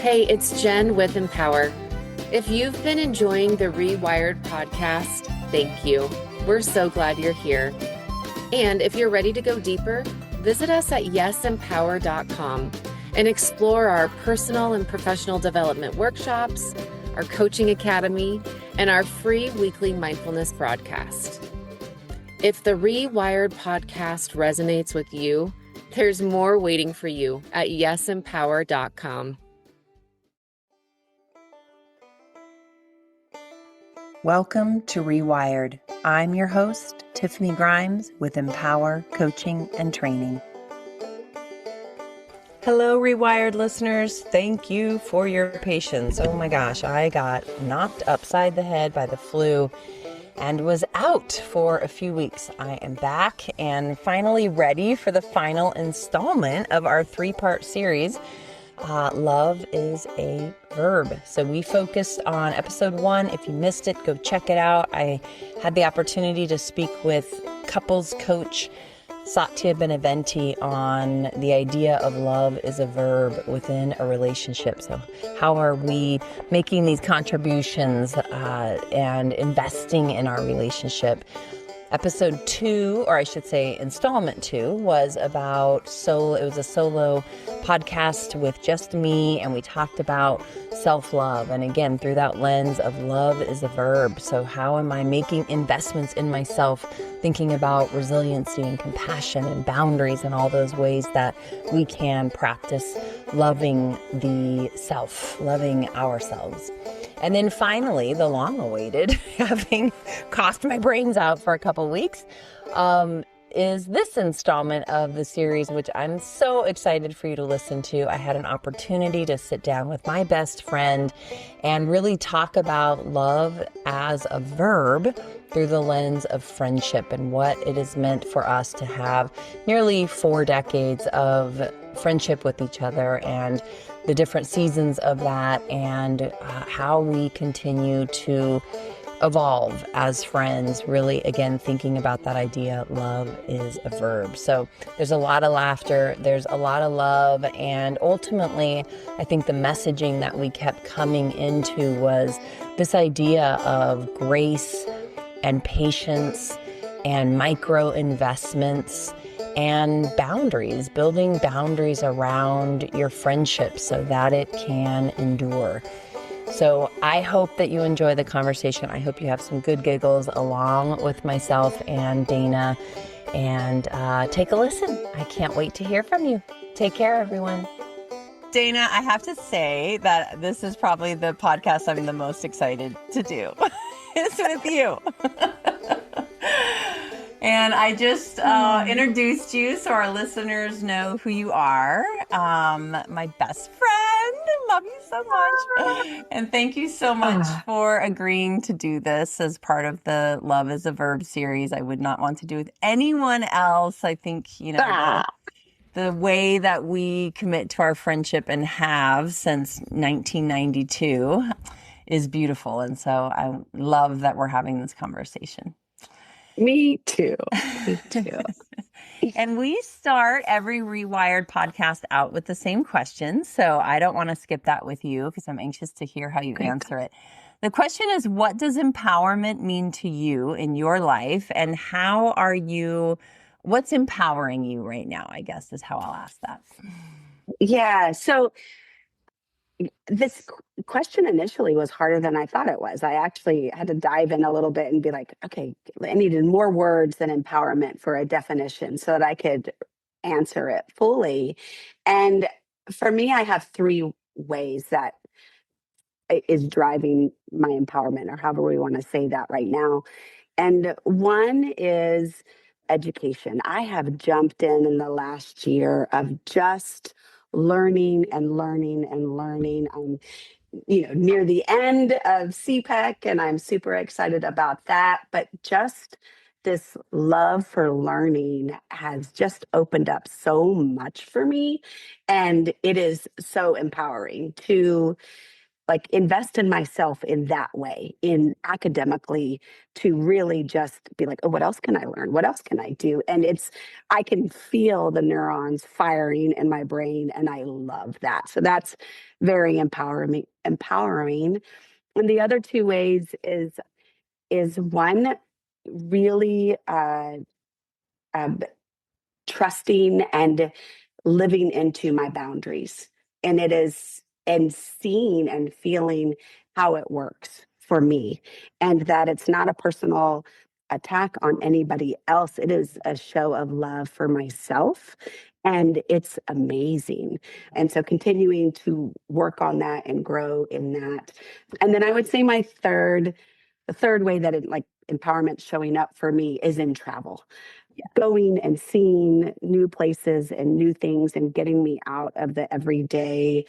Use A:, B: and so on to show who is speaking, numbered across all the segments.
A: Hey, it's Jen with Empower. If you've been enjoying the Rewired podcast, thank you. We're so glad you're here. And if you're ready to go deeper, visit us at yesempower.com and explore our personal and professional development workshops, our coaching academy, and our free weekly mindfulness broadcast. If the Rewired podcast resonates with you, there's more waiting for you at yesempower.com.
B: Welcome to Rewired. I'm your host, Tiffany Grimes with Empower Coaching and Training. Hello, Rewired listeners. Thank you for your patience. Oh my gosh, I got knocked upside the head by the flu and was out for a few weeks. I am back and finally ready for the final installment of our three-part series, Love is a Verb. So we focused on episode 1. If you missed it, go check it out. I had the opportunity to speak with couples coach Satya Beneventi on the idea of love is a verb within a relationship. So how are we making these contributions and investing in our relationship? Episode 2, or I should say installment 2, was about it was a solo podcast with just me, and we talked about self-love. And again, through that lens of love is a verb. So how am I making investments in myself, thinking about resiliency and compassion and boundaries and all those ways that we can practice loving the self, loving ourselves. And then finally, the long-awaited, having cost my brains out for a couple weeks, is this installment of the series, which I'm so excited for you to listen to. I had an opportunity to sit down with my best friend and really talk about love as a verb through the lens of friendship and what it has meant for us to have nearly 4 decades of friendship with each other and the different seasons of that, and how we continue to evolve as friends, really, again, thinking about that idea, love is a verb. So there's a lot of laughter, there's a lot of love, and ultimately, I think the messaging that we kept coming into was this idea of grace and patience and micro investments and boundaries, building boundaries around your friendship so that it can endure. So I hope that you enjoy the conversation. I hope you have some good giggles along with myself and Dana, and take a listen. I can't wait to hear from you. Take care, everyone. Dana, I have to say that this is probably the podcast I'm the most excited to do. It's with you. And I just introduced you so our listeners know who you are. My best friend. Love you so much. And thank you so much for agreeing to do this as part of the Love is a Verb series. I would not want to do with anyone else. I think, the way that we commit to our friendship and have since 1992 is beautiful. And so I love that we're having this conversation.
C: Me too. Me too.
B: And we start every Rewired podcast out with the same question. So I don't want to skip that with you because I'm anxious to hear how you answer it. The question is, what does empowerment mean to you in your life? And what's empowering you right now, I guess, is how I'll ask that.
C: Yeah. So this question initially was harder than I thought it was. I actually had to dive in a little bit and be like, okay, I needed more words than empowerment for a definition so that I could answer it fully. And for me, I have 3 ways that is driving my empowerment, or however we want to say that right now. And one is education. I have jumped in the last year of just learning and learning and learning. I'm, near the end of CPEC, and I'm super excited about that. But just this love for learning has just opened up so much for me. And it is so empowering to like invest in myself in that way, in academically, to really just be like, oh, what else can I learn? What else can I do? And I can feel the neurons firing in my brain, and I love that. So that's very empowering. And the other two ways is one, really um, trusting and living into my boundaries. And it is, and seeing and feeling how it works for me, and that it's not a personal attack on anybody else. It is a show of love for myself. And it's amazing. And so continuing to work on that and grow in that. And then I would say the third way that it, like empowerment showing up for me, is in travel, going and seeing new places and new things and getting me out of the everyday,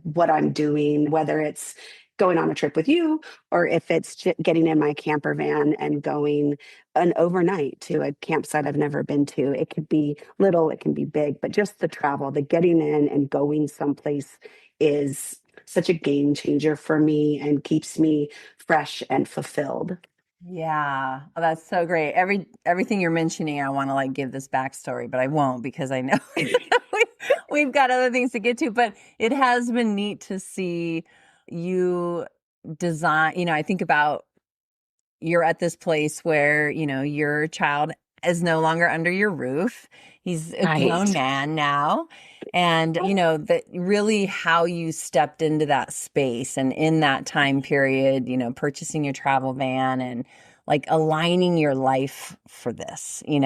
C: what I'm doing, whether it's going on a trip with you, or if it's getting in my camper van and going an overnight to a campsite I've never been to. It could be little, it can be big, but just the travel, the getting in and going someplace, is such a game changer for me and keeps me fresh and fulfilled.
B: Yeah, oh, that's so great. Everything you're mentioning, I want to like give this backstory, but I won't because I know we- we've got other things to get to. But it has been neat to see you design. I think about, you're at this place where, your child is no longer under your roof. He's a grown
C: Right.
B: man now. And, that really how you stepped into that space and in that time period, purchasing your travel van and like aligning your life for this, it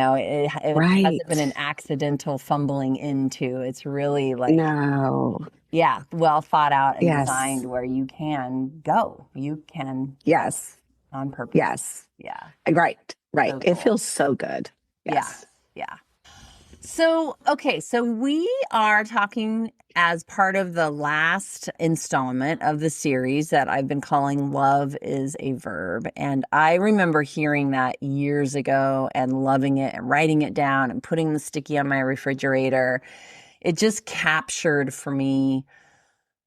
B: hasn't been an
C: Right.
B: accidental fumbling into. It's really like,
C: No.
B: yeah, well thought out and
C: Yes.
B: designed where you can go. You can
C: Yes.
B: on purpose.
C: Yes.
B: Yeah.
C: Right. Right.
B: So
C: It
B: cool.
C: feels so good.
B: Yeah.
C: Yes.
B: Yeah. So, okay. So we are talking as part of the last installment of the series that I've been calling Love is a Verb. And I remember hearing that years ago and loving it and writing it down and putting the sticky on my refrigerator. It just captured for me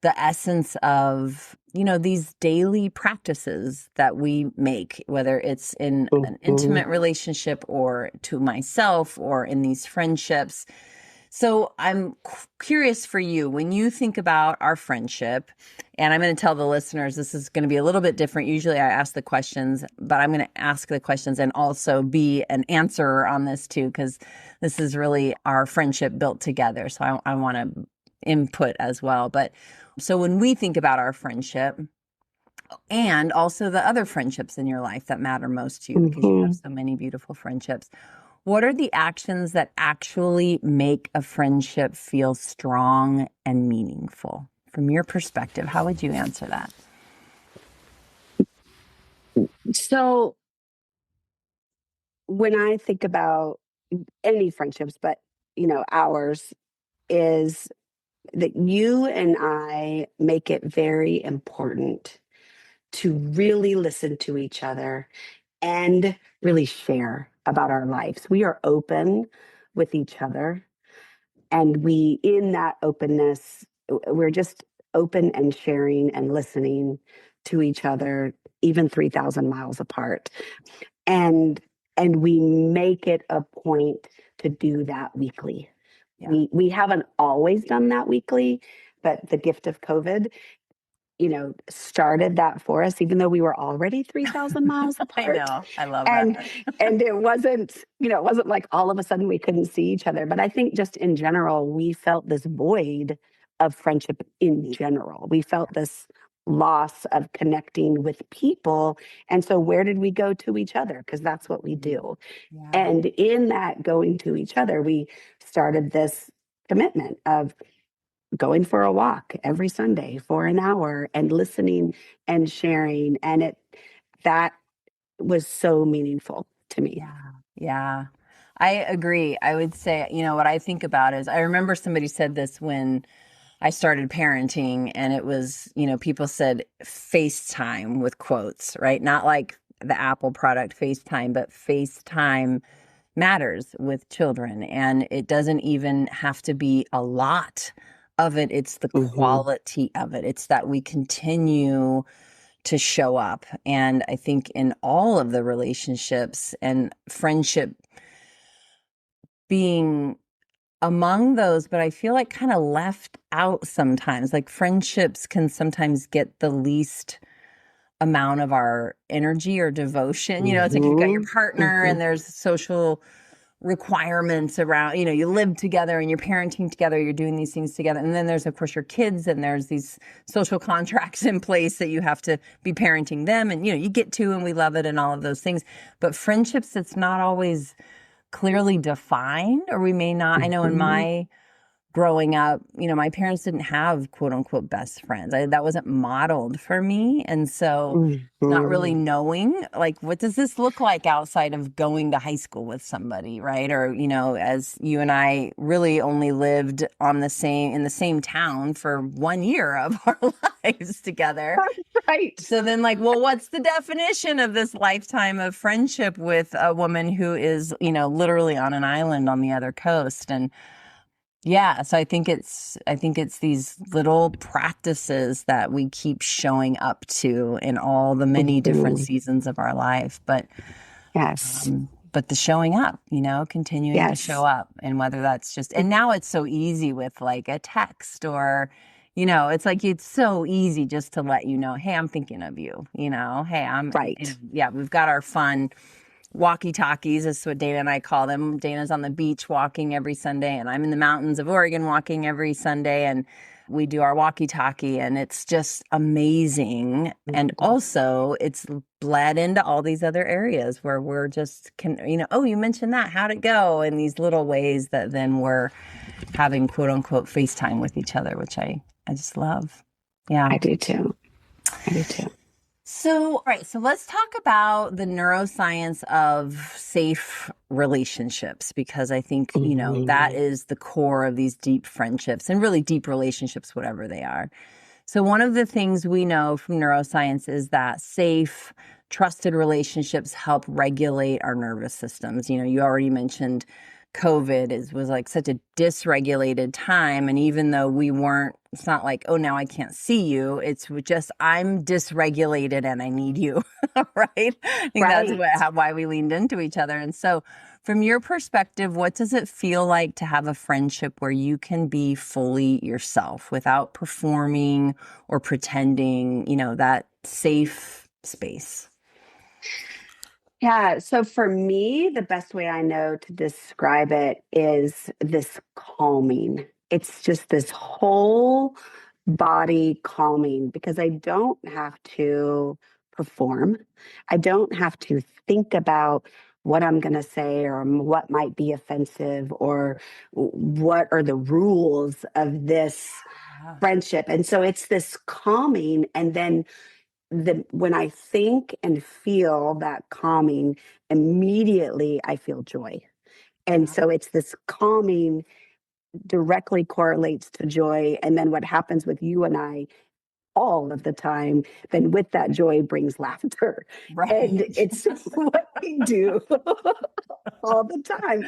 B: the essence of, these daily practices that we make, whether it's in an
C: Mhm.
B: intimate relationship or to myself or in these friendships. So I'm curious for you, when you think about our friendship, and I'm going to tell the listeners this is going to be a little bit different. Usually I ask the questions, but I'm going to ask the questions and also be an answerer on this too, because this is really our friendship built together. So I want to input as well. But so when we think about our friendship and also the other friendships in your life that matter most to you, because you have
C: Mhm.
B: so many beautiful friendships, what are the actions that actually make a friendship feel strong and meaningful? From your perspective, how would you answer that?
C: So when I think about any friendships, but ours, is that you and I make it very important to really listen to each other and really share about our lives. We are open with each other, and in that openness, we're just open and sharing and listening to each other, even 3,000 miles apart. And we make it a point to do that weekly.
B: Yeah.
C: We haven't always done that weekly, but the gift of COVID, started that for us, even though we were already 3,000 miles
B: I
C: apart.
B: know. I love that.
C: And it wasn't like all of a sudden we couldn't see each other. But I think just in general, we felt this void of friendship in general. We felt this loss of connecting with people. And so where did we go to each other? Because that's what we do.
B: Yeah.
C: And in that going to each other, we started this commitment of going for a walk every Sunday for an hour and listening and sharing. And that was so meaningful to me.
B: Yeah. Yeah. I agree. I would say, what I think about is I remember somebody said this when I started parenting, and it was, people said FaceTime with quotes, right? Not like the Apple product FaceTime, but FaceTime matters with children. And it doesn't even have to be a lot of it. It's the quality of it. It's that we continue to show up. And I think in all of the relationships and friendship being among those, but I feel like kind of left out sometimes. Like friendships can sometimes get the least amount of our energy or devotion. It's like you've got your partner and there's social requirements around, you live together and you're parenting together, you're doing these things together. And then there's, of course, your kids, and there's these social contracts in place that you have to be parenting them. And, you get to, and we love it and all of those things. But friendships, it's not always clearly defined, or we may not. I know in my growing up, my parents didn't have quote unquote best friends. That wasn't modeled for me. And so not really knowing, like, what does this look like outside of going to high school with somebody, right? Or, as you and I really only lived in the same town for 1 year of our lives together.
C: Right.
B: So then, like, well, what's the definition of this lifetime of friendship with a woman who is, literally on an island on the other coast? And yeah, so I think it's these little practices that we keep showing up to in all the many different seasons of our life. But
C: yes,
B: but the showing up, continuing to show up, and whether that's just, and now it's so easy with like a text or, it's like it's so easy just to let you know, hey, I'm thinking of you. Hey, I'm
C: right.
B: Yeah, we've got our fun walkie-talkies is what Dana and I call them. Dana's on the beach walking every Sunday, and I'm in the mountains of Oregon walking every Sunday, and we do our walkie-talkie, and it's just amazing. And also it's bled into all these other areas where we're just oh, you mentioned that, how'd it go? And these little ways that then we're having quote unquote FaceTime with each other, which I just love. Yeah.
C: I do too.
B: So, all right, so let's talk about the neuroscience of safe relationships, because I think, that is the core of these deep friendships and really deep relationships, whatever they are. So one of the things we know from neuroscience is that safe, trusted relationships help regulate our nervous systems. You already mentioned COVID was like such a dysregulated time. And even though it's not like, oh, now I can't see you. It's just, I'm dysregulated and I need you, right? I think that's why we leaned into each other. And so from your perspective, what does it feel like to have a friendship where you can be fully yourself without performing or pretending, that safe space?
C: Yeah. So for me, the best way I know to describe it is this calming. It's just this whole body calming, because I don't have to perform. I don't have to think about what I'm going to say or what might be offensive or what are the rules of this friendship. And so it's this calming. And then when I think and feel that calming, immediately I feel joy. And so it's this calming directly correlates to joy. And then what happens with you and I all of the time, then with that joy brings laughter.
B: Right.
C: And it's what we do all the time.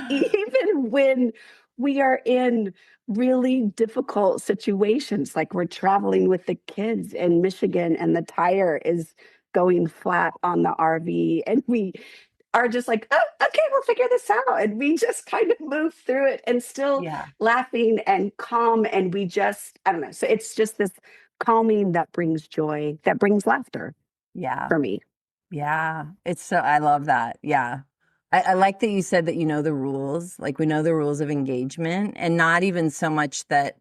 C: Even when we are in really difficult situations, like we're traveling with the kids in Michigan and the tire is going flat on the RV, and we are just like, oh, okay, we'll figure this out. And we just kind of move through it and still laughing and calm. And we just, I don't know. So it's just this calming that brings joy, that brings laughter.
B: Yeah.
C: For me.
B: Yeah. I love that. Yeah. I like that you said that the rules, like we know the rules of engagement, and not even so much that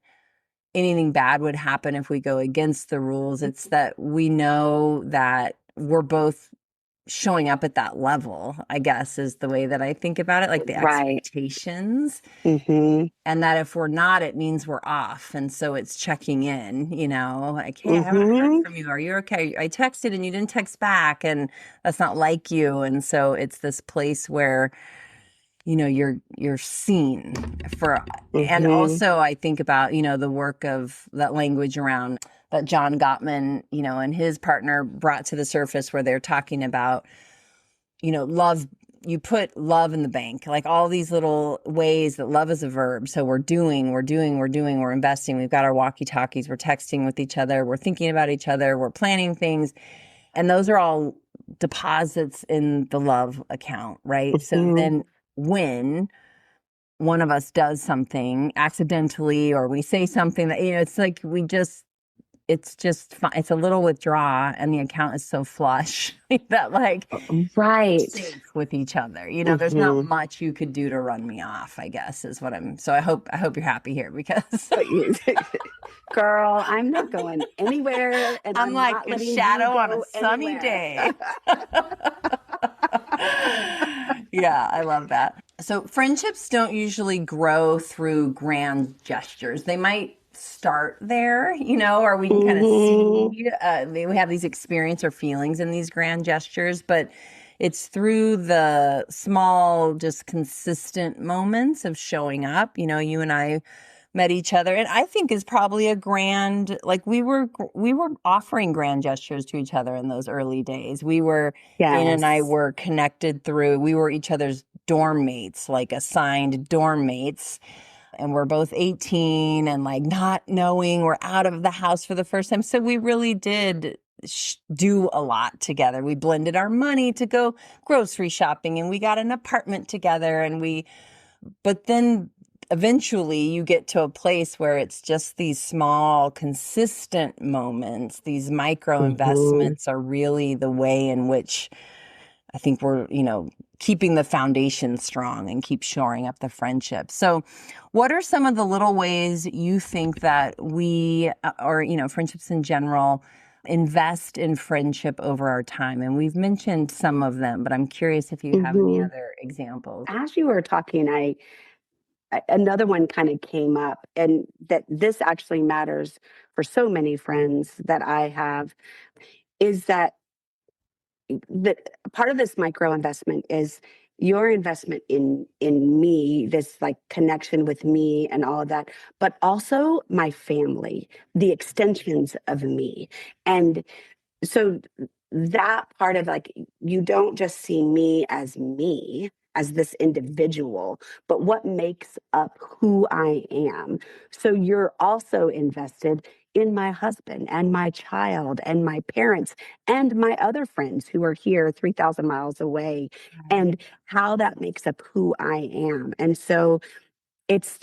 B: anything bad would happen if we go against the rules. It's that we know that we're both showing up at that level, I guess, is the way that I think about it, like the expectations. And that if we're not, it means we're off. And so it's checking in, like, hey, I haven't heard from you. Are you okay? I texted and you didn't text back, and that's not like you. And so it's this place where, you're seen for, and also I think about, the work of that language around that John Gottman, and his partner brought to the surface, where they're talking about, love you put love in the bank, like all these little ways that love is a verb. So we're investing. We've got our walkie-talkies, we're texting with each other, we're thinking about each other, we're planning things. And those are all deposits in the love account, right? So then when one of us does something accidentally, or we say something that, it's like it's just fun. It's a little withdraw, and the account is so flush that like
C: right
B: sync with each other. There's not much you could do to run me off, I guess, is what I'm. So I hope you're happy here, because
C: girl, I'm not going anywhere, and I'm
B: like
C: not
B: a
C: letting
B: shadow
C: you
B: on
C: go
B: a sunny
C: anywhere.
B: day. Yeah, I love that. So friendships don't usually grow through grand gestures. They might start there, or we can kind of see, we have these experience or feelings in these grand gestures, but it's through the small, just consistent moments of showing up. You and I met each other, and I think is probably a grand, like we were offering grand gestures to each other in those early days. Anna and I were connected through, we were each other's dorm mates, like assigned dorm mates. And we're both 18 and like not knowing, we're out of the house for the first time. So we really did do a lot together. We blended our money to go grocery shopping, and we got an apartment together, but then eventually you get to a place where it's just these small, consistent moments. These micro investments are really the way in which I think we're, keeping the foundation strong and keep shoring up the friendship. So what are some of the little ways you think that we, or, friendships in general, invest in friendship over our time? And we've mentioned some of them, but I'm curious if you have any other examples.
C: As you were talking, another one kind of came up, and that this actually matters for so many friends that I have, is that part of this micro investment is your investment in me, this like connection with me and all of that, but also my family, the extensions of me. And so that part of like, you don't just see me as this individual, but what makes up who I am. So you're also invested in my husband and my child and my parents and my other friends who are here 3,000 miles away, and how that makes up who I am. And so it's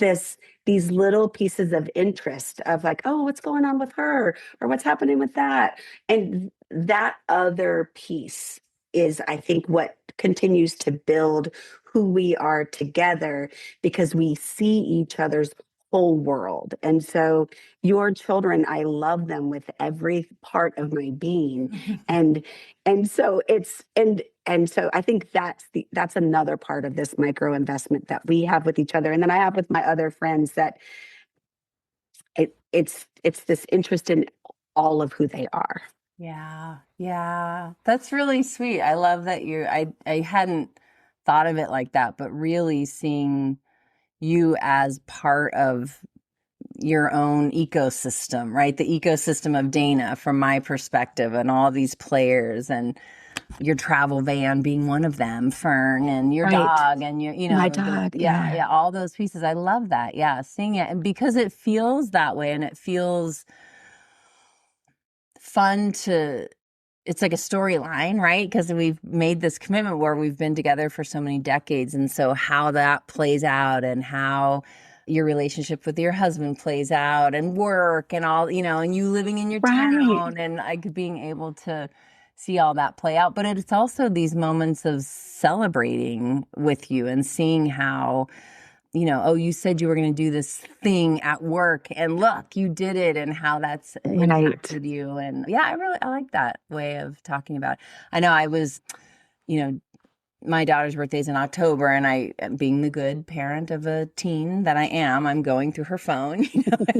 C: these little pieces of interest of like, oh, what's going on with her, or what's happening with that. And that other piece is, I think, what continues to build who we are together, because we see each other's whole world. And so your children, I love them with every part of my being. And so so I think that's another part of this micro investment that we have with each other. And then I have with my other friends, that it's this interest in all of who they are.
B: Yeah. Yeah. That's really sweet. I love that I hadn't thought of it like that, but really seeing you as part of your own ecosystem, right? The ecosystem of Dana from my perspective, and all these players, and your travel van being one of them, Fern, and your dog, and
C: my dog.
B: Yeah, all those pieces. I love that. Yeah, seeing it, and because it feels that way, and it feels fun it's like a storyline, right? Because we've made this commitment where we've been together for so many decades. And so how that plays out, and how your relationship with your husband plays out, and work, and all, and you living in your town, and like being able to see all that play out. But it's also these moments of celebrating with you, and seeing how, oh, you said you were going to do this thing at work, and look, you did it, and how that's impacted you. And yeah, I like that way of talking about it. I know I was, my daughter's birthday's in October, and I, being the good parent of a teen that I am, I'm going through her phone,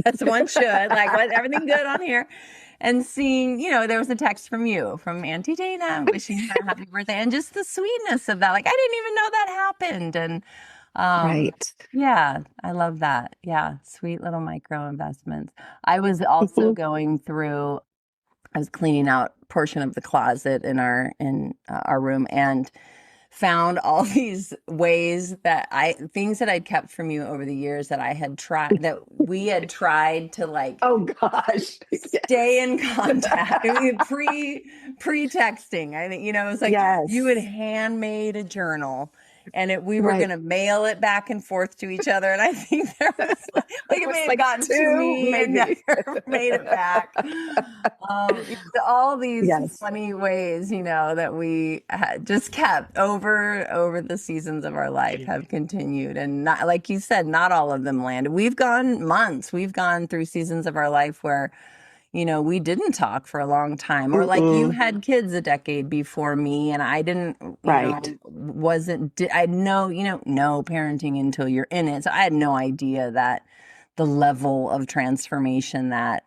B: as one should, like, what, everything good on here? And seeing, there was a text from you, from Auntie Dana, wishing her a happy birthday, and just the sweetness of that. Like, I didn't even know that happened. And yeah, I love that. Yeah, sweet little micro investments. I was also going through, I was cleaning out a portion of the closet in our room, and found all these ways that things that I'd kept from you over the years that I had tried, that we had tried to like
C: Oh gosh.
B: stay in contact. I mean, pre-texting. I think, it was like you had
C: Yes.
B: handmade a journal and we were going
C: Right.
B: to mail it back and forth to each other. And I think there was like
C: There
B: it
C: was
B: may have
C: like
B: gotten to
C: two,
B: me and
C: maybe.
B: never made it back. All these
C: Yes.
B: funny ways, that we just kept over the seasons of our life have continued. And not, like you said, not all of them landed. We've gone months. We've gone through seasons of our life where we didn't talk for a long time, or like you
C: Mm-mm.
B: had kids a decade before me, and I didn't,
C: Right.
B: I know, no parenting until you're in it. So I had no idea that the level of transformation that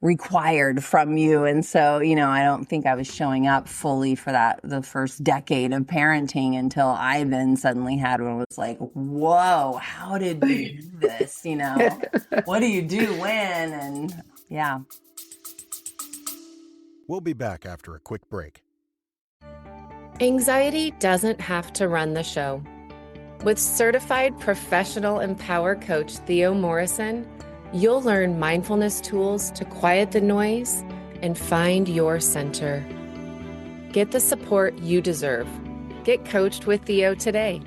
B: required from you. And so, I don't think I was showing up fully for the first decade of parenting until I then suddenly had one was like, whoa, how did you do this? What do you do when? And yeah.
D: We'll be back after a quick break.
A: Anxiety doesn't have to run the show. With certified professional Empower coach Theo Morrison, you'll learn mindfulness tools to quiet the noise and find your center. Get the support you deserve. Get coached with Theo today.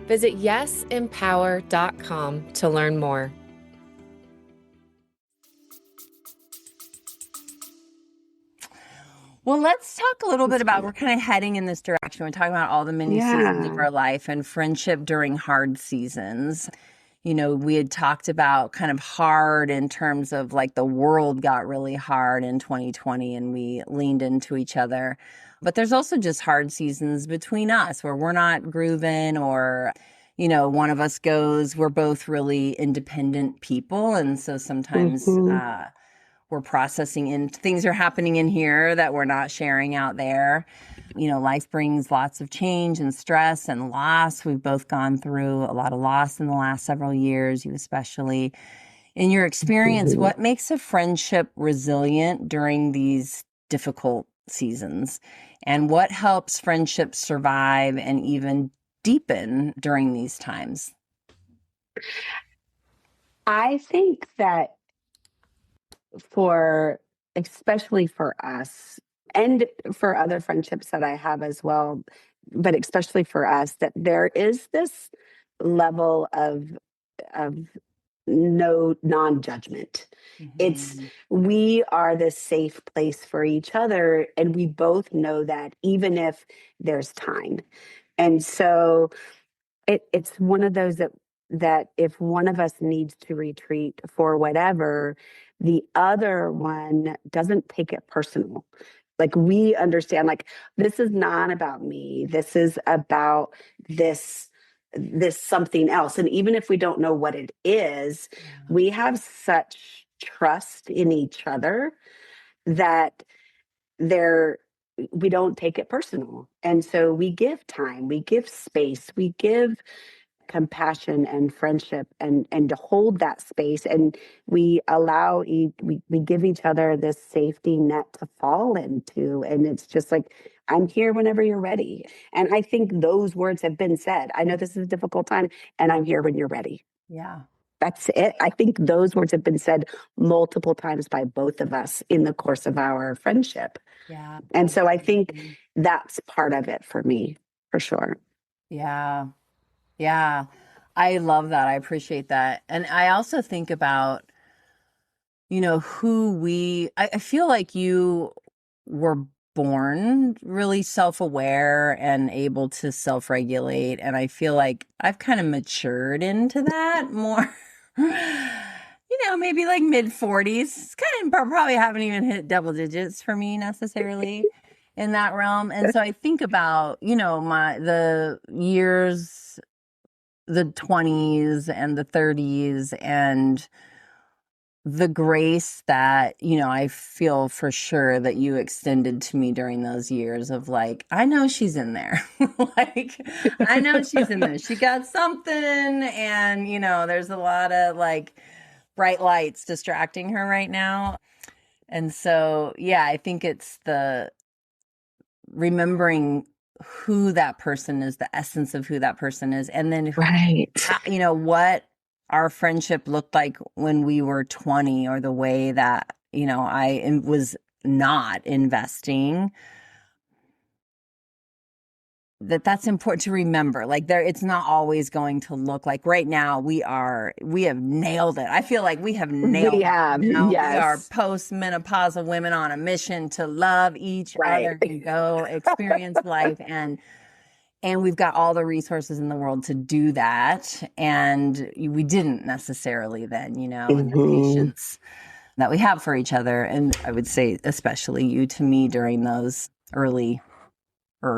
A: Visit yesempower.com to learn more.
B: Well, let's talk a little bit about, we're kind of heading in this direction. We're talking about all the mini seasons of our life and friendship during hard seasons. We had talked about kind of hard in terms of like the world got really hard in 2020 and we leaned into each other. But there's also just hard seasons between us where we're not grooving, or, one of us goes, we're both really independent people. And so sometimes,
C: Mm-hmm.
B: we're processing in things are happening in here that we're not sharing out there. Life brings lots of change and stress and loss. We've both gone through a lot of loss in the last several years, you especially. In your experience,
C: Mm-hmm.
B: what makes a friendship resilient during these difficult seasons? And what helps friendships survive and even deepen during these times?
C: I think that especially for us and for other friendships that I have as well, but especially for us, that there is this level of no non-judgment. It's
B: Mhm.
C: we are this safe place for each other, and we both know that even if there's time. And so it's one of those that if one of us needs to retreat for whatever, the other one doesn't take it personal. Like we understand, like this is not about me. This is about this this something else. And even if we don't know what it is, we have such trust in each other that there we don't take it personal. And so we give time, we give space, we give compassion and friendship and to hold that space, and we we give each other this safety net to fall into, and it's just like, I'm here whenever you're ready. And I think those words have been said. I know this is a difficult time, and I'm here when you're ready.
B: Yeah.
C: That's it. I think those words have been said multiple times by both of us in the course of our friendship.
B: Yeah.
C: And so I think
B: Absolutely.
C: that's part of it for me, for sure.
B: Yeah. Yeah. I love that. I appreciate that. And I also think about, I feel like you were born really self-aware and able to self-regulate. And I feel like I've kind of matured into that more, maybe like mid 40s. It's kind of probably haven't even hit double digits for me necessarily in that realm. And so I think about, the years, the 20s and the 30s, and the grace that, I feel for sure that you extended to me during those years of like, I know she's in there. Like, I know she's in there. She got something. And, there's a lot of like bright lights distracting her right now. And so, yeah, I think it's the remembering who that person is, the essence of who that person is, and then
C: Right.
B: what our friendship looked like when we were 20, or the way that I was not investing. That's important to remember. Like, it's not always going to look like right now we have nailed it. I feel like we have nailed
C: We
B: it.
C: have,
B: We are
C: yes.
B: post-menopausal women on a mission to love each
C: Right.
B: other and go experience life, and we've got all the resources in the world to do that. And we didn't necessarily then, and the patience that we have for each other. And I would say, especially you to me during those early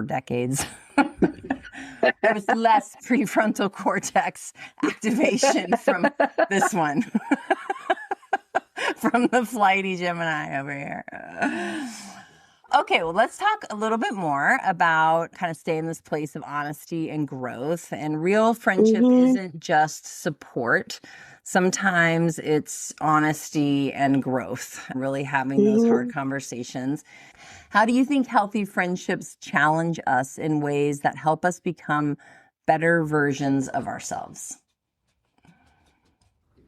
B: decades. There was less prefrontal cortex activation from this one, from the flighty Gemini over here. Okay, well, let's talk a little bit more about kind of staying in this place of honesty and growth. And real friendship isn't just support. Sometimes it's honesty and growth, really having those hard conversations. How do you think healthy friendships challenge us in ways that help us become better versions of ourselves?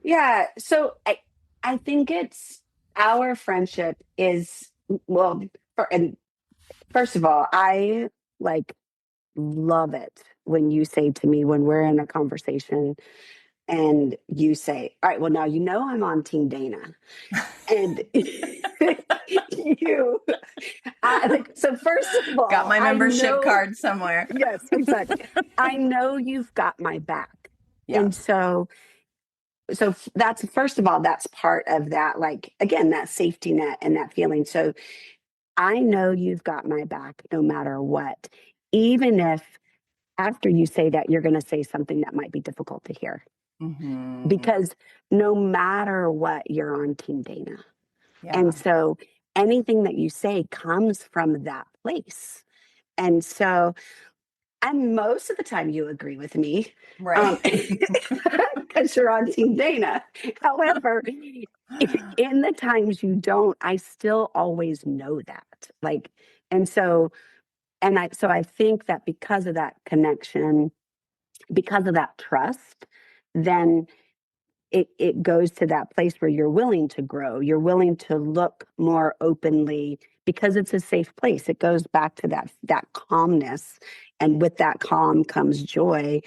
C: Yeah. So I think it's our friendship is, well, and first of all, I like love it when you say to me, when we're in a conversation and you say, all right, well, now I'm on Team Dana. And you, so first of all,
B: got my membership card somewhere.
C: Yes, exactly. I know you've got my back.
B: Yeah.
C: And so that's, first of all, that's part of that, like, again, that safety net and that feeling. So I know you've got my back no matter what, even if after you say that, you're going to say something that might be difficult to hear. Because no matter what, you're on Team Dana. Yeah. And so anything that you say comes from that place. And so, and most of the time you agree with me. Right. Because you're on Team Dana. However, in the times you don't, I still always know that. Like, and so I think that because of that connection, because of that trust, then it goes to that place where you're willing to grow. You're willing to look more openly because it's a safe place. It goes back to that calmness. And with that calm comes joy.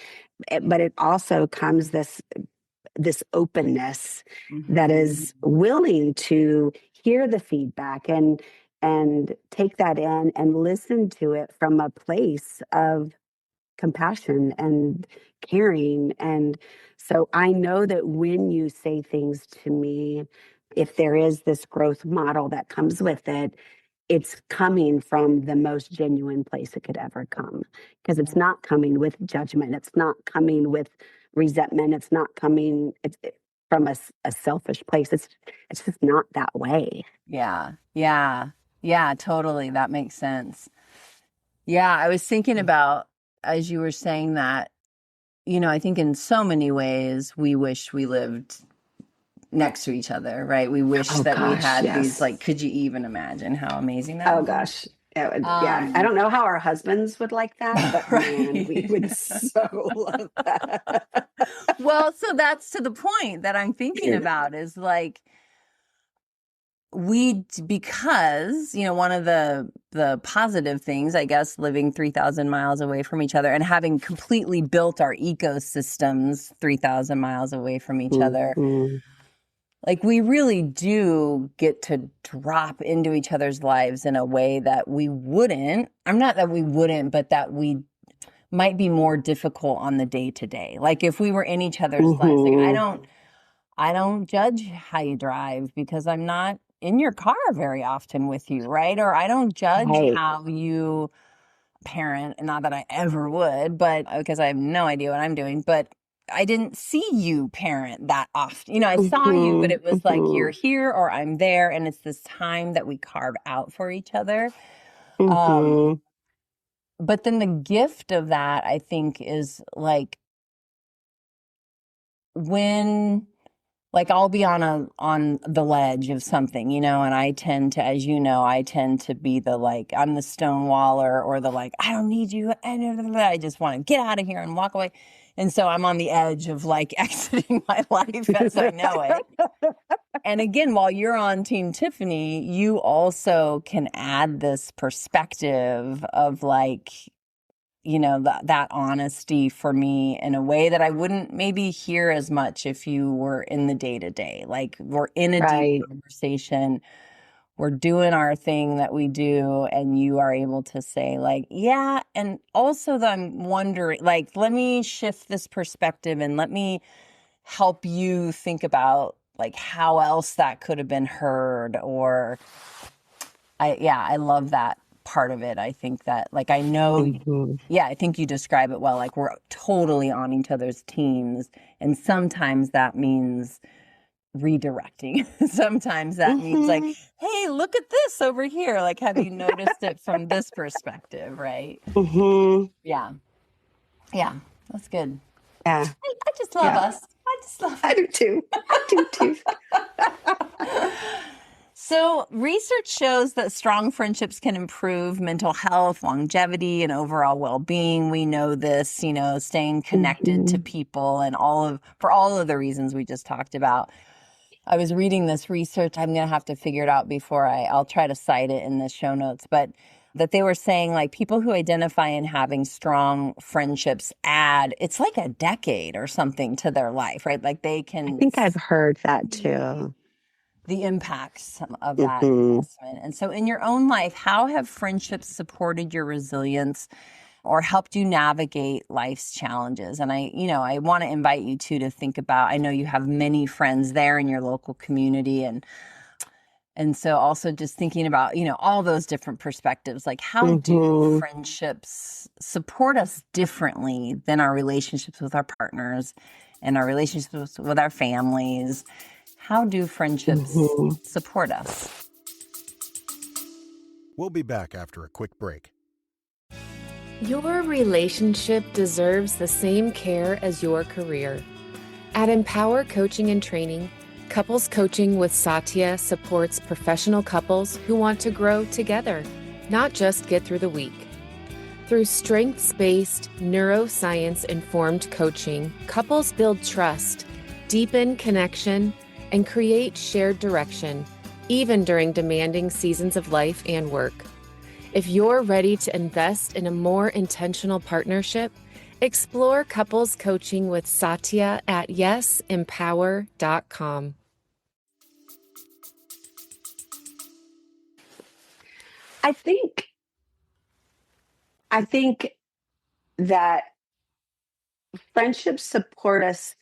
C: But it also comes this openness that is willing to hear the feedback and take that in and listen to it from a place of compassion and caring. And so I know that when you say things to me, if there is this growth model that comes with it, it's coming from the most genuine place it could ever come, because it's not coming with judgment. It's not coming with resentment. It's not coming from a selfish place. It's just not that way.
B: Yeah, totally. That makes sense. Yeah, I was thinking about, as you were saying that, I think in so many ways we wish we lived next to each other, right? We wish we had these, like, could you even imagine how amazing that would be?
C: Gosh. Yeah, I don't know how our husbands would like that, but right. Man, we would so love that.
B: Well, so that's to the point that I'm thinking about is like, because one of the positive things, I guess, living 3,000 miles away from each other and having completely built our ecosystems 3,000 miles away from each other, like, we really do get to drop into each other's lives in a way that we wouldn't. I'm not that we wouldn't, but that we might be more difficult on the day to day. Like, if we were in each other's lives, like, I don't judge how you drive because I'm not in your car very often with you, right? Or I don't judge how you parent, not that I ever would, but because I have no idea what I'm doing, but I didn't see you parent that often. I saw you, but it was like, you're here or I'm there. And it's this time that we carve out for each other. But then the gift of that, I think, is like, when like I'll be on the ledge of something, you know, and I tend to, as you know, I tend to be the like, I'm the stonewaller or the like, I don't need you. I just want to get out of here and walk away. And so I'm on the edge of like exiting my life as I know it. And again, while you're on Team Tiffany, you also can add this perspective of like, you know, that honesty for me in a way that I wouldn't maybe hear as much if you were in the day to day. Like we're in a deep
C: Right.
B: conversation, we're doing our thing that we do, and you are able to say like, yeah. And also that I'm wondering, like, let me shift this perspective and let me help you think about like how else that could have been heard. Or I love that part of it. I think that like I know
C: Mhm.
B: yeah, I think you describe it well. Like we're totally on each other's teams. And sometimes that means redirecting. Sometimes that means like,
C: Mhm.
B: hey, look at this over here. Like, have you noticed it from this perspective? Right.
C: Mhm.
B: Yeah. Yeah. That's good.
C: Yeah.
B: I just love
C: Yeah.
B: us. I just love
C: I
B: us.
C: do too. I do too.
B: So, research shows that strong friendships can improve mental health, longevity, and overall well-being. We know this, you know, staying connected to
C: Mhm.
B: people and for all of the reasons we just talked about. I was reading this research. I'm going to have to figure it out before I'll try to cite it in the show notes, but that they were saying like people who identify in having strong friendships it's like a decade or something to their life, right? Like they
C: I
B: can
C: think I've heard that
B: see
C: too.
B: the impacts of that
C: Mhm.
B: investment. And so in your own life, how have friendships supported your resilience or helped you navigate life's challenges? And I want to invite you too to think about, I know you have many friends there in your local community, and so also just thinking about, you know, all those different perspectives, like how do
C: Mhm.
B: friendships support us differently than our relationships with our partners and our relationships with our families? How do friendships
C: Mhm.
B: support us?
D: We'll be back after a quick break.
A: Your relationship deserves the same care as your career. At Empower Coaching and Training, Couples Coaching with Satya supports professional couples who want to grow together, not just get through the week. Through strengths-based, neuroscience-informed coaching, couples build trust, deepen connection, and create shared direction, even during demanding seasons of life and work. If you're ready to invest in a more intentional partnership, explore couples coaching with Satya at yesempower.com.
C: I think I think that friendships support us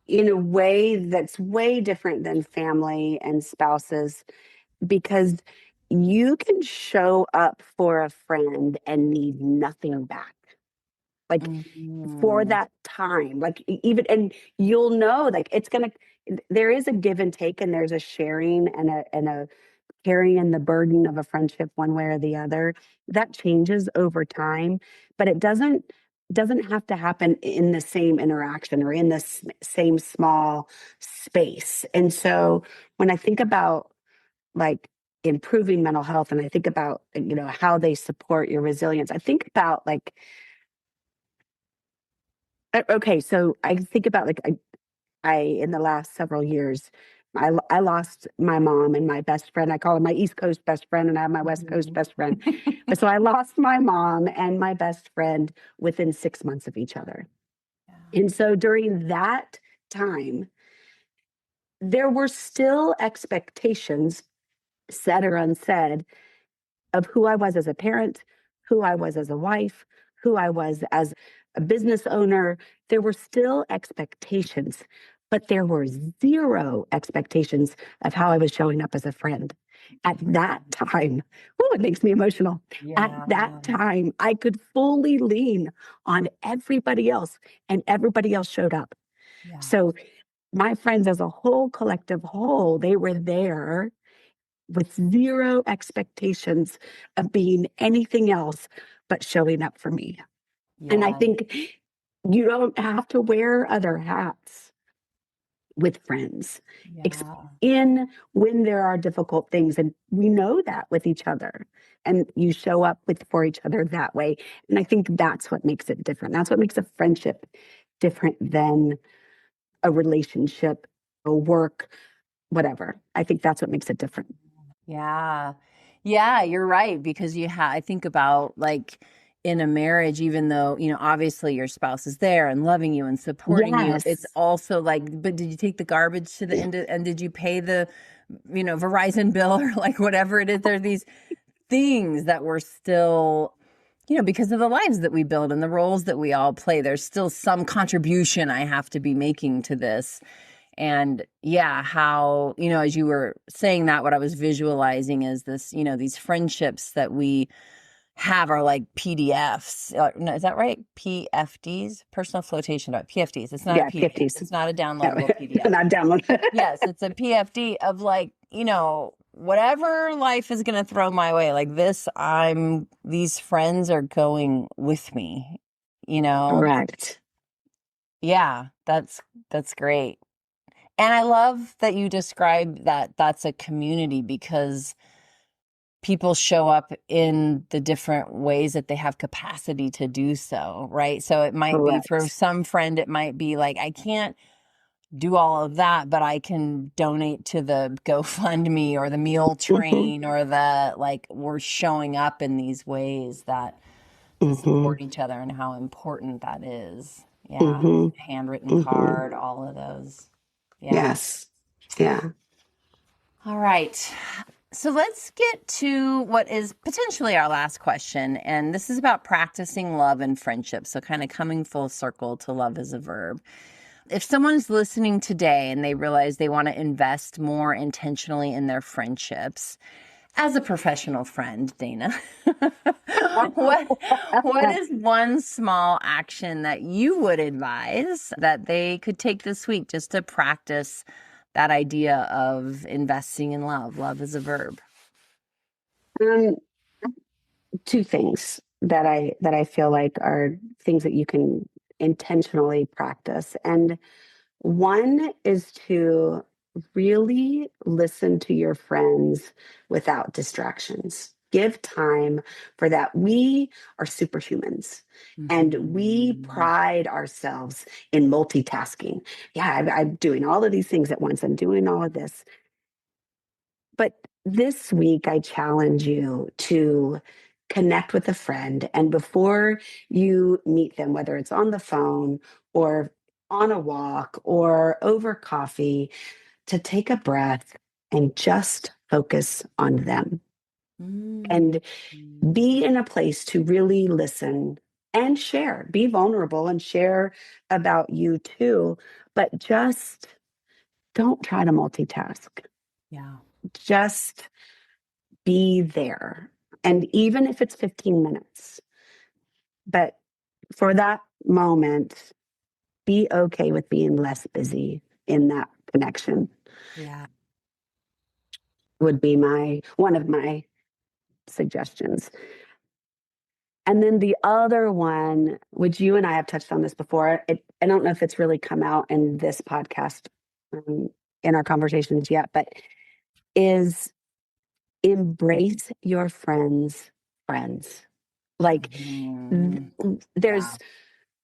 C: in a way that's way different than family and spouses, because you can show up for a friend and need nothing back. Like for
B: Mm,
C: that time, like even, and you'll know like it's gonna, there is a give and take, and there's a sharing and a carrying the burden of a friendship one way or the other. That changes over time, but it doesn't have to happen in the same interaction or in the same small space. And so when I think about like improving mental health, and I think about, you know, how they support your resilience, I think about like, okay, so I think about like I in the last several years, I lost my mom and my best friend. I call her my East Coast best friend, and I have my West Coast
B: mhm.
C: best friend. But so I lost my mom and my best friend within 6 months of each other. And so during that time, there were still expectations, said or unsaid, of who I was as a parent, who I was as a wife, who I was as a business owner. There were still expectations, but there were zero expectations of how I was showing up as a friend. At that time, oh, it makes me emotional. At
B: Yeah.
C: that time, I could fully lean on everybody else, and everybody else showed up.
B: Yeah.
C: So, my friends as a whole, collective whole, they were there with zero expectations of being anything else but showing up for me. And I
B: Yeah.
C: think you don't have to wear other hats with friends.
B: Yeah.
C: In when there are difficult things, and we know that with each other, and you show up with for each other that way. And I think that's what makes it different. That's what makes a friendship different than a relationship, a work, whatever. I think that's what makes it different.
B: Yeah. Yeah, you're right. Because I think about like in a marriage, even though, obviously your spouse is there and loving you and supporting you, it's
C: Yes.
B: also like, but did you take the garbage to the end and did you pay the, Verizon bill or like whatever it is? There are these things that we're still, because of the lives that we build and the roles that we all play, there's still some contribution I have to be making to this. And yeah, how, as you were saying that, what I was visualizing is this, these friendships that we have are like PDFs. No, is that right? PFDs, personal flotation, PFDs. It's not a
C: Yeah,
B: PDF.
C: 50s.
B: It's not a
C: No,
B: downloadable PDF.
C: not download.
B: Yes, it's a PFD of like, whatever life is going to throw my way, like this, these friends are going with me, you know?
C: Correct.
B: Yeah, that's great. And I love that you describe that that's a community because people show up in the different ways that they have capacity to do so, right? So it might be for
C: Correct.
B: some friend, it might be like, I can't do all of that, but I can donate to the GoFundMe or the meal
C: Hmm.
B: train or the like, we're showing up in these ways that to
C: Hmm.
B: support each other and how important that is. Yeah.
C: Hmm.
B: Handwritten
C: Hmm.
B: card, all of those. Yeah.
C: Yes. Yeah.
B: All right. So let's get to what is potentially our last question. And this is about practicing love and friendship. So, kind of coming full circle to love as a verb. If someone's listening today and they realize they want to invest more intentionally in their friendships, as a professional friend, Dana, what what is one small action that you would advise that they could take this week just to practice that idea of investing in love? Love is a verb.
C: Um, two things that I feel like are things that you can intentionally practice. And one is to really listen to your friends without distractions. Give time for that. We are superhumans and we
B: Mhm.
C: pride ourselves in multitasking. Yeah, I'm doing all of these things at once. I'm doing all of this. But this week, I challenge you to connect with a friend. And before you meet them, whether it's on the phone or on a walk or over coffee, to take a breath and just focus on them
B: Mm.
C: and be in a place to really listen and share, be vulnerable and share about you too. But just don't try to multitask.
B: Yeah.
C: Just be there. And even if it's 15 minutes, but for that moment, be okay with being less busy in that connection
B: Yeah.
C: would be my one of my suggestions. And then the other one, which you and I have touched on this before, I don't know if it's really come out in this podcast um, in our conversations yet, but is embrace your friends' friends. Like
B: Mhm. Yeah.
C: there's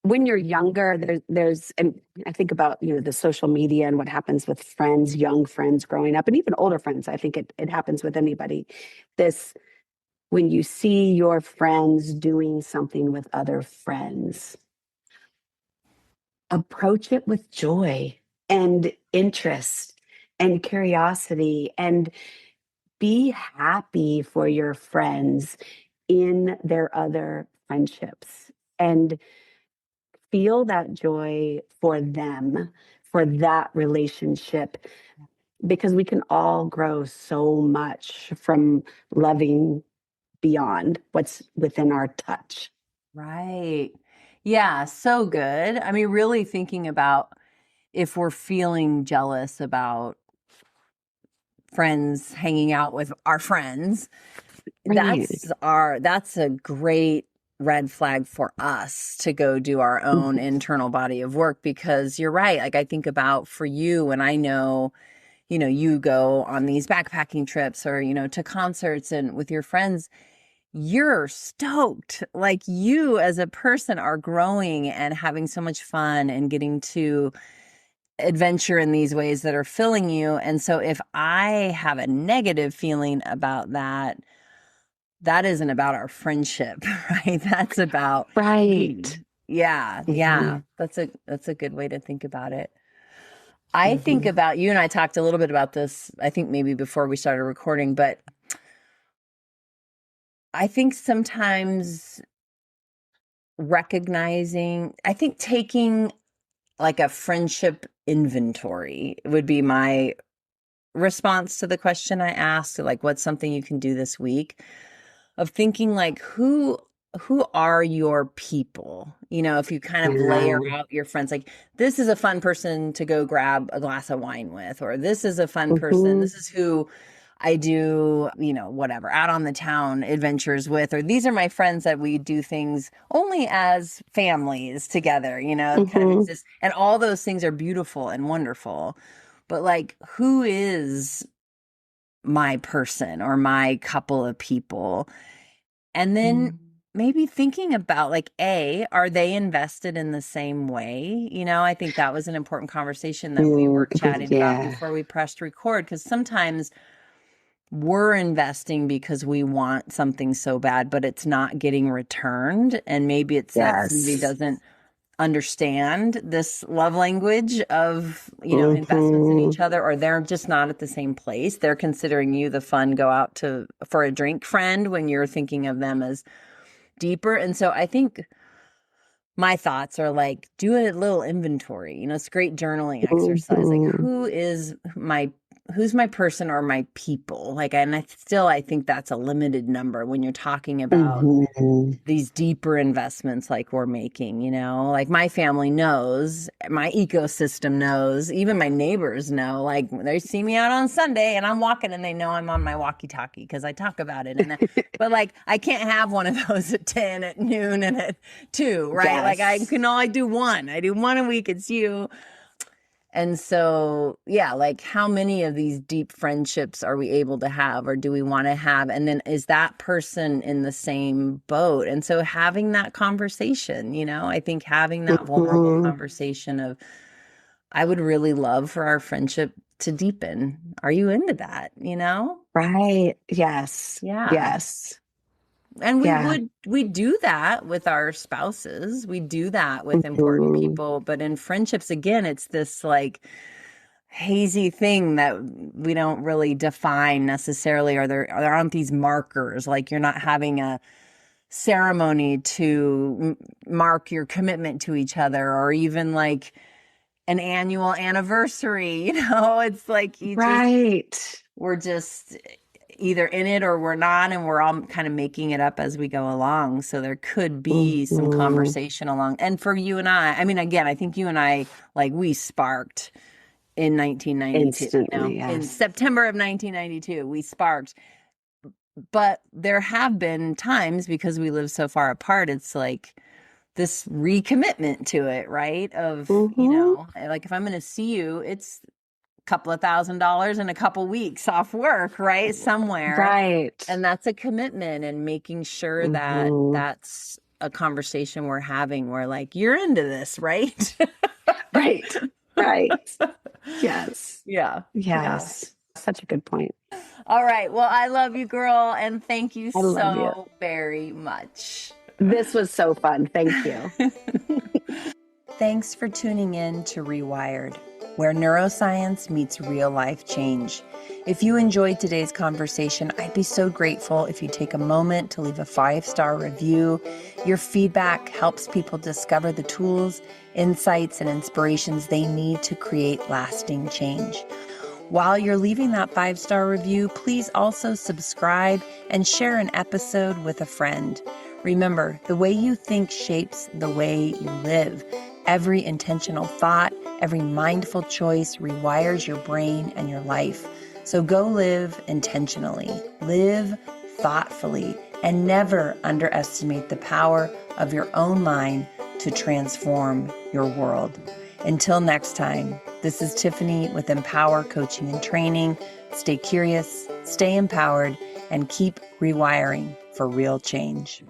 C: when you're younger, there's and I think about the social media and what happens with friends, young friends growing up, and even older friends. I think it happens with anybody. This when you see your friends doing something with other friends, approach it with joy and interest and curiosity and be happy for your friends in their other friendships and feel that joy for them, for that relationship, because we can all grow so much from loving beyond what's within our touch.
B: Right. Yeah, so good. I mean, really thinking about if we're feeling jealous about friends hanging out with our friends,
C: Right.
B: that's a great red flag for us to go do our own internal body of work, because you're right. Like I think about for you, and I know, you go on these backpacking trips or, to concerts and with your friends, you're stoked. Like you as a person are growing and having so much fun and getting to adventure in these ways that are filling you. And so if I have a negative feeling about that, that isn't about our friendship, right? That's about
C: Right.
B: Yeah.
C: Mhm.
B: That's a good way to think about it. I think
C: Mhm.
B: about you and I talked a little bit about this, I think maybe before we started recording, but I think sometimes I think taking like a friendship inventory would be my response to the question I asked, like, what's something you can do this week? Of thinking like, who are your people? If you kind of layer
C: Yeah.
B: out your friends, like this is a fun person to go grab a glass of wine with, or this is a fun person.
C: Mhm.
B: This is who I do, whatever, out on the town adventures with, or these are my friends that we do things only as families together, kind of
C: Mhm.
B: exist. And all those things are beautiful and wonderful. But like, who is my person or my couple of people? And then maybe thinking about like, are they invested in the same way? I think that was an important conversation that we were chatting about
C: Yeah.
B: before we pressed record, because sometimes we're investing because we want something so bad, but it's not getting returned. And maybe it's that somebody
C: Yes.
B: doesn't understand this love language of, investments in each
C: Mhm.
B: other, or they're just not at the same place. They're considering you the fun go out for a drink friend when you're thinking of them as deeper. And so I think my thoughts are like, do a little inventory. It's a great journaling exercise. Like,
C: Mhm.
B: who's my person or my people? Like, and I think that's a limited number when you're talking about
C: Mhm.
B: these deeper investments like we're making, like my family knows, my ecosystem knows, even my neighbors know, like they see me out on Sunday and I'm walking and they know I'm on my walkie-talkie because I talk about it. But like, I can't have one of those at 10, at noon, and at 2, right? Like I
C: Yes.
B: can only do one. I do one a week. It's you. And so, yeah, like how many of these deep friendships are we able to have, or do we want to have? And then is that person in the same boat? And so having that conversation, I think having that vulnerable
C: Mhm.
B: conversation of, I would really love for our friendship to deepen. Are you into that?
C: Right. Yes.
B: Yeah.
C: Yes.
B: And
C: Yeah.
B: we do that with our spouses. We do that with important
C: Mhm.
B: people. But in friendships, again, it's this like hazy thing that we don't really define necessarily, or there aren't these markers. Like you're not having a ceremony to mark your commitment to each other, or even like an annual anniversary. It's like
C: Right.
B: we're just either in it or we're not, and we're all kind of making it up as we go along. So there could be some
C: Mhm.
B: conversation along. And for you and I mean, again, I think you and I, like, we sparked in 1992,
C: Instantly.
B: in
C: Yes.
B: September of 1992, we sparked. But there have been times, because we live so far apart, it's like this recommitment to it, right? Of,
C: Mhm.
B: like if I'm going to see you, it's a couple of $1,000s in a couple weeks off work, right? Somewhere.
C: Right.
B: And that's a commitment, and making sure that
C: Mhm.
B: that's a conversation we're having where like, you're into this, right?
C: Right. Right. Yes.
B: Yeah. Yeah.
C: Yes. Such a good point.
B: All right. Well, I love you, girl. And thank you
C: I love you.
B: so very much.
C: This was so fun. Thank you.
B: Thanks for tuning in to Rewired, where neuroscience meets real life change. If you enjoyed today's conversation, I'd be so grateful if you take a moment to leave a 5-star review. Your feedback helps people discover the tools, insights, and inspirations they need to create lasting change. While you're leaving that 5-star review, please also subscribe and share an episode with a friend. Remember, the way you think shapes the way you live. Every intentional thought, every mindful choice rewires your brain and your life. So go live intentionally. Live thoughtfully, and never underestimate the power of your own mind to transform your world. Until next time, this is Tiffany with Empower Coaching and Training. Stay curious, stay empowered, and keep rewiring for real change.